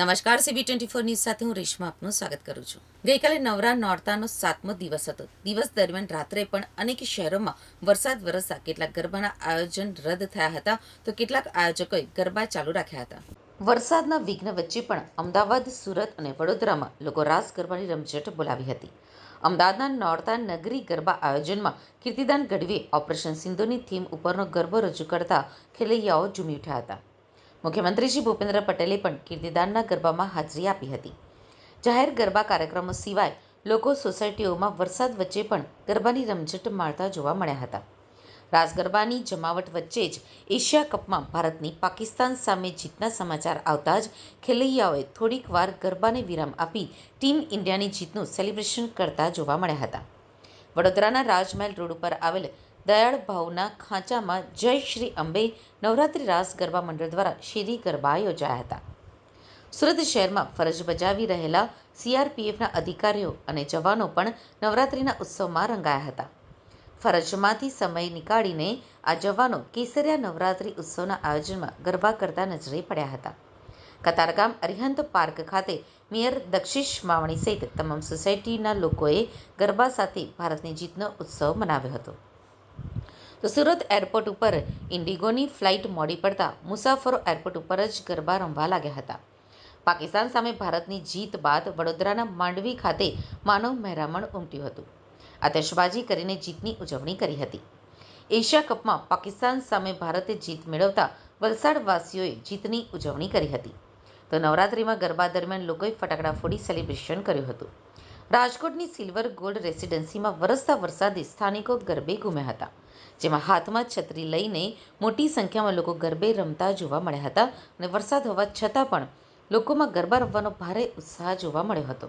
નમસ્કાર, CB24 news સાથે હું રેશમા આપનું સ્વાગત કરું છું. ગઈકાલે નવરા નોરતાનો 7મો દિવસ હતો. દિવસ દરમિયાન રાત્રે પણ અનેક શહેરોમાં વરસાદ વરસતા કેટલાક ગરબાના આયોજન રદ થયા હતા, તો કેટલાક આયોજકોએ ગરબા ચાલુ રાખ્યા હતા. વરસાદના વિઘ્ન વચ્ચે પણ અમદાવાદ, સુરત અને વડોદરામાં લોકો રાસ ગરબાની રમઝટ બોલાવી હતી. અમદાવાદના નોરતા નગરી ગરબા આયોજનમાં કીર્તિદાન ગઢવીએ ઓપરેશન સિંધુની થીમ ઉપરનો ગરબો રજૂ કરતા ખેલૈયાઓ ઝૂમી ઉઠ્યા હતા. મુખ્યમંત્રી શ્રી ભૂપેન્દ્ર પટેલે પણ કીર્તિદાનના ગરબામાં હાજરી આપી હતી. જાહેર ગરબા કાર્યક્રમો સિવાય લોકો સોસાયટીઓમાં વરસાદ વચ્ચે પણ ગરબાની રમઝટ માણતા જોવા મળ્યા હતા. રાસ ગરબાની જમાવટ વચ્ચે જ એશિયા કપમાં ભારતની પાકિસ્તાન સામે જીતના સમાચાર આવતા જ ખેલૈયાઓએ થોડીક વાર ગરબાને વિરામ આપી ટીમ ઇન્ડિયાની જીતનું સેલિબ્રેશન કરતા જોવા મળ્યા હતા. વડોદરાના રાજમહેલ રોડ ઉપર આવેલ દયાળ ભાવના ખાંચામાં જય શ્રી અંબે નવરાત્રિ રાસ ગરબા મંડળ દ્વારા શેરી ગરબા યોજાયા હતા. સુરત શહેરમાં ફરજ બજાવી રહેલા CRPFના અધિકારીઓ અને જવાનો પણ નવરાત્રિના ઉત્સવમાં રંગાયા હતા. ફરજમાંથી સમય નીકાળીને આ જવાનો કેસરિયા નવરાત્રિ ઉત્સવના આયોજનમાં ગરબા કરતા નજરે પડ્યા હતા. કતારગામ અરિહંત પાર્ક ખાતે મેયર દક્ષિશ માવણી સહિત તમામ સોસાયટીના લોકોએ ગરબા સાથે ભારતની જીતનો ઉત્સવ મનાવ્યો હતો. તો સુરત એરપોર્ટ ઉપર ઇન્ડિગોની ફ્લાઇટ મોડી પડતા મુસાફરો એરપોર્ટ ઉપર જ ગરબા રમવા લાગ્યા હતા. પાકિસ્તાન સામે ભારતની જીત બાદ વડોદરાના માંડવી ખાતે માનવ મહેરામણ ઉમટ્યું હતું. આતશબાજી કરીને જીતની ઉજવણી કરી હતી. એશિયા કપમાં પાકિસ્તાન સામે ભારતે જીત મેળવતા વલસાડવાસીઓએ જીતની ઉજવણી કરી હતી. તો નવરાત્રિમાં ગરબા દરમિયાન લોકોએ ફટાકડા ફોડી સેલિબ્રેશન કર્યું હતું. રાજકોટની સિલ્વર ગોલ્ડ રેસિડેન્સીમાં વરસતા વરસાદે સ્થાનિકો ગરબે ઘૂમ્યા હતા, જેમાં હાથમાં છત્રી લઈને મોટી સંખ્યામાં લોકો ગરબે રમતા જોવા મળ્યા હતા અને વરસાદ હોવા છતાં પણ લોકોમાં ગરબા રમવાનો ભારે ઉત્સાહ જોવા મળ્યો હતો.